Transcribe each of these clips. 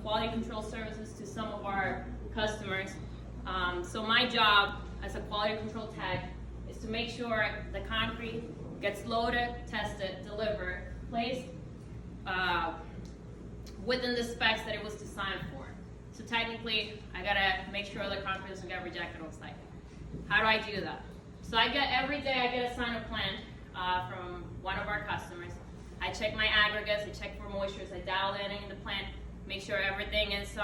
quality control services to some of our customers. So my job as a quality control tech is to make sure the concrete gets loaded, tested, delivered, placed within the specs that it was designed for. So technically, I gotta make sure the concrete doesn't get rejected on site. How do I do that? So every day I get assigned a plan from one of our customers. I check my aggregates, I check for moistures, I dial it in the plant, make sure everything is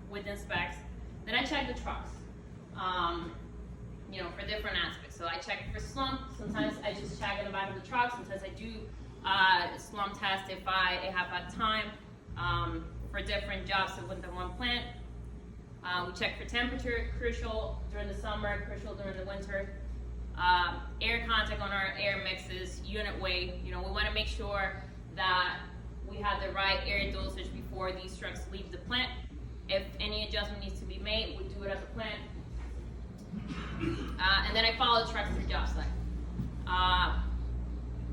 within specs. Then I check the trucks, for different aspects. So I check for slump. Sometimes I just check in the back of the truck. Sometimes I do slump test if I have had time for different jobs within one plant. We check for temperature, crucial during the summer, crucial during the winter. Air contact on our air mixes, unit weight. We want to make sure that we have the right air dosage before these trucks leave the plant. If any adjustment needs to be made, we do it at the plant. And then I follow the trucks to the job site.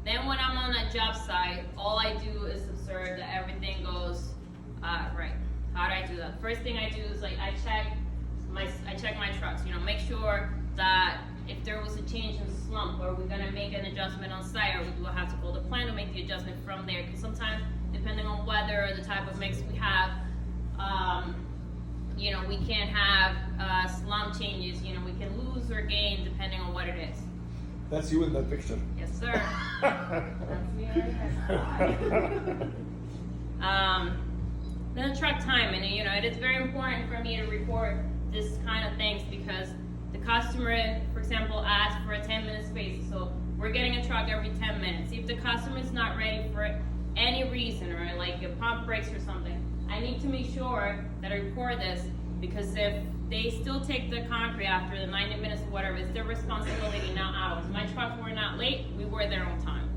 Then when I'm on that job site, all I do is observe that everything goes right. How do I do that? First thing I do is I check my trucks. Make sure that if there was a change in slump, or we're gonna make an adjustment on site, or we do have to call the plant to make the adjustment from there. Because sometimes, depending on weather or the type of mix we have, we can't have slump changes. We can lose or gain depending on what it is. That's you in that picture. Yes, sir. That's me right there. Then the truck timing, it is very important for me to report this kind of things because the customer, for example, asks for a 10-minute space. So we're getting a truck every 10 minutes. If the customer is not ready for any reason, or like a pump breaks or something, I need to make sure that I record this, because if they still take the concrete after the 90 minutes or whatever, it's their responsibility, not ours. My trucks were not late, we were there on time.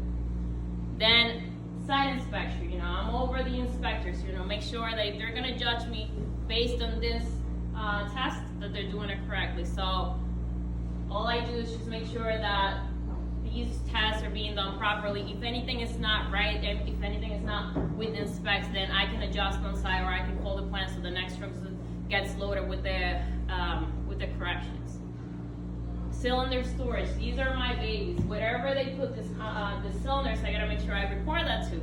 Then site inspection, I'm over the inspectors, make sure that if they're gonna judge me based on this test, that they're doing it correctly. So all I do is just make sure that these tests are being done properly. If anything is not right, if anything is not within specs, then I can adjust on site, or I can call the plant so the next truck gets loaded with the corrections. Cylinder storage, these are my babies. Whatever they put the cylinders, I gotta make sure I record that too.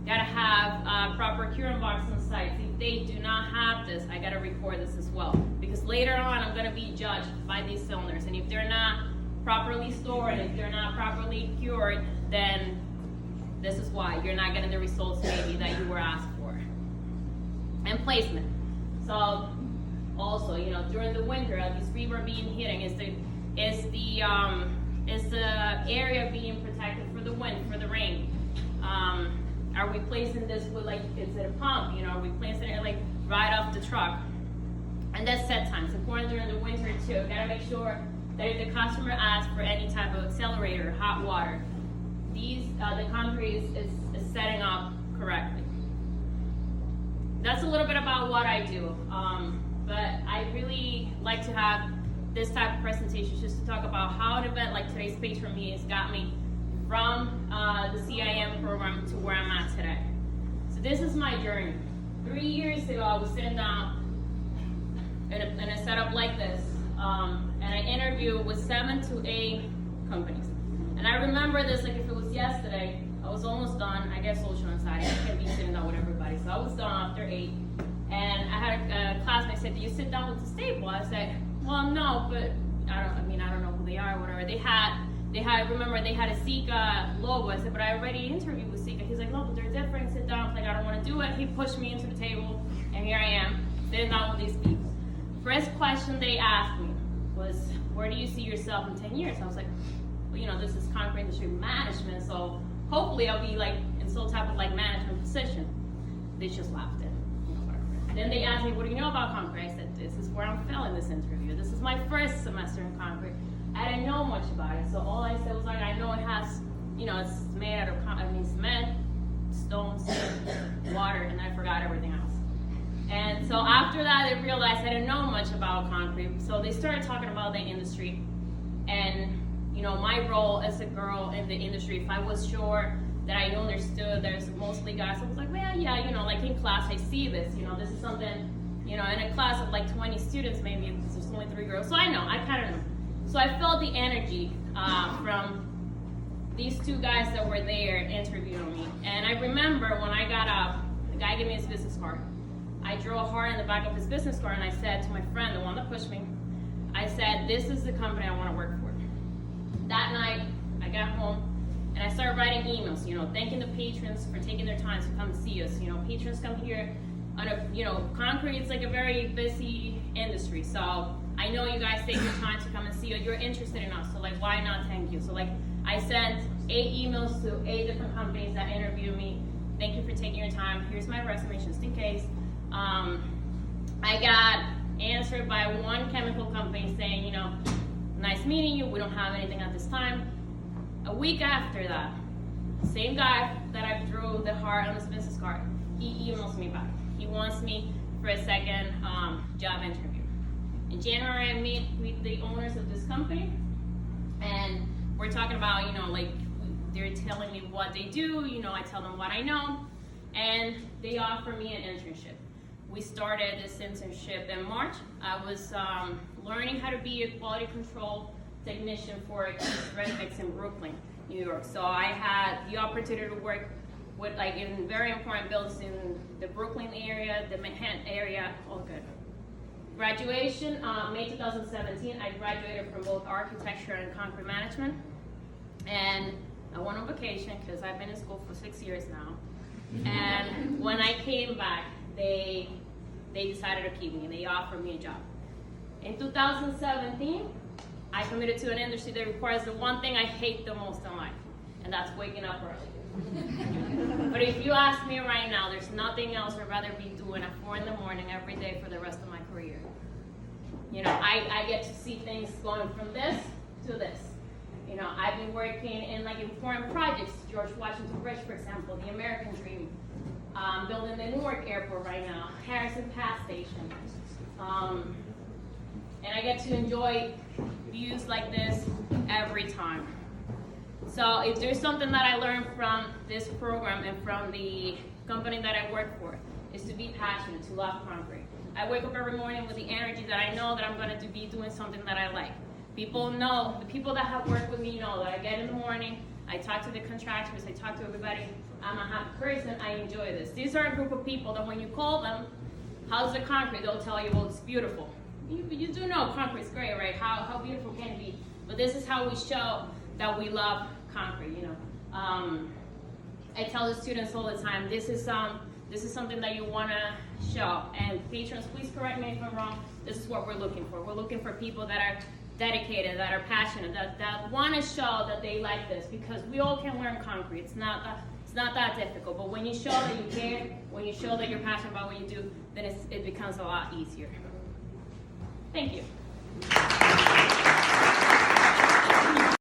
Gotta have proper curing box on site. If they do not have this, I gotta record this as well. Because later on, I'm gonna be judged by these cylinders. And if they're not properly stored, if they're not properly cured, then this is why you're not getting the results maybe that you were asked for. And placement. So also, during the winter, at least rebar beam heating is the area being protected for the wind, for the rain. Are we placing this with is it a pump? Are we placing it right off the truck? And that's set time. It's important during the winter too. Gotta make sure that if the customer asks for any type of accelerator, hot water, the concrete is setting up correctly. That's a little bit about what I do. But I really like to have this type of presentation just to talk about how an event like today's Page for Me has got me from the CIM program to where I'm at today. So this is my journey. 3 years ago, I was sitting down in a setup like this, and I interviewed with 7 to 8 companies. And I remember this like if it was yesterday. I was almost done. I get social anxiety. I can't be sitting down with everybody. So I was done after 8. And I had a classmate say, "Do you sit down with the staple?" I said, "Well, no, but I don't know who they are or whatever." Remember they had a Sika logo. I said, "But I already interviewed with Sika." He's like, "No, but they're different. Sit down." I was like, "I don't want to do it." He pushed me into the table, and here I am, sitting down with these people. First question they asked me was, "Where do you see yourself in 10 years?" I was like, "Well, this is concrete industry management, so hopefully I'll be in some type of management position." They just laughed at it. Then they asked me, "What do you know about concrete?" I said, "This is where I'm failing this interview. This is my first semester in concrete. I didn't know much about it." So all I said was I know it has, it's made out of cement, stones, water, and I forgot everything else. And so after that, they realized I didn't know much about concrete. So they started talking about the industry and, my role as a girl in the industry. If I was sure that I understood. There's mostly guys. I was like, well, yeah, you know, like in class, I see this. You know, this is something, you know, in a class of like 20 students, maybe there's only 3 girls. So I know, I kind of know. So I felt the energy from these 2 guys that were there interviewing me. And I remember when I got up, the guy gave me his business card. I drew a heart in the back of his business card, and I said to my friend, the one that pushed me, I said, this is the company I want to work for. That night, I got home, and I started writing emails, you know, thanking the patrons for taking their time to come see us. You know, patrons come here on a, you know, concrete is like a very busy industry. So I know you guys take your time to come and see us. You're interested in us, so like, why not thank you? So like, I sent 8 emails to 8 different companies that interviewed me. Thank you for taking your time. Here's my resume, just in case. I got answered by 1 chemical company saying, you know, nice meeting you, we don't have anything at this time. A week after that, same guy that I drew the heart on his business card, he emails me back. He wants me for a second job interview. In January, I meet with the owners of this company, and we're talking about, you know, like, they're telling me what they do, you know, I tell them what I know, and they offer me an internship. We started this internship in March. I was learning how to be a quality control technician for a Ready Mix in Brooklyn, New York. So I had the opportunity to work with, like, in very important buildings in the Brooklyn area, the Manhattan area, all good. Graduation, May 2017, I graduated from both architecture and concrete management. And I went on vacation because I've been in school for 6 years now. And when I came back, they decided to keep me and they offered me a job. In 2017, I committed to an industry that requires the one thing I hate the most in life, and that's waking up early. But if you ask me right now, there's nothing else I'd rather be doing at 4 in the morning every day for the rest of my career. You know, I get to see things going from this to this. You know, I've been working in like important projects, George Washington Bridge, for example, the American Dream, building the Newark Airport right now, Harrison Pass Station. And I get to enjoy views like this every time. So if there's something that I learned from this program and from the company that I work for, is to be passionate, to love concrete. I wake up every morning with the energy that I know that I'm going to be doing something that I like. People know, the people that have worked with me know that I get in the morning, I talk to the contractors, I talk to everybody, I'm a happy person, I enjoy this. These are a group of people that when you call them, how's the concrete, they'll tell you, well, it's beautiful. You do know concrete's great, right? How beautiful can it be? But this is how we show that we love concrete, you know. I tell the students all the time, this is something that you want to show. And patrons, please correct me if I'm wrong, this is what we're looking for. We're looking for people that are dedicated, that are passionate, that want to show that they like this, because we all can learn concrete. It's not that difficult, but when you show that you care, when you show that you're passionate about what you do, then it becomes a lot easier. Thank you.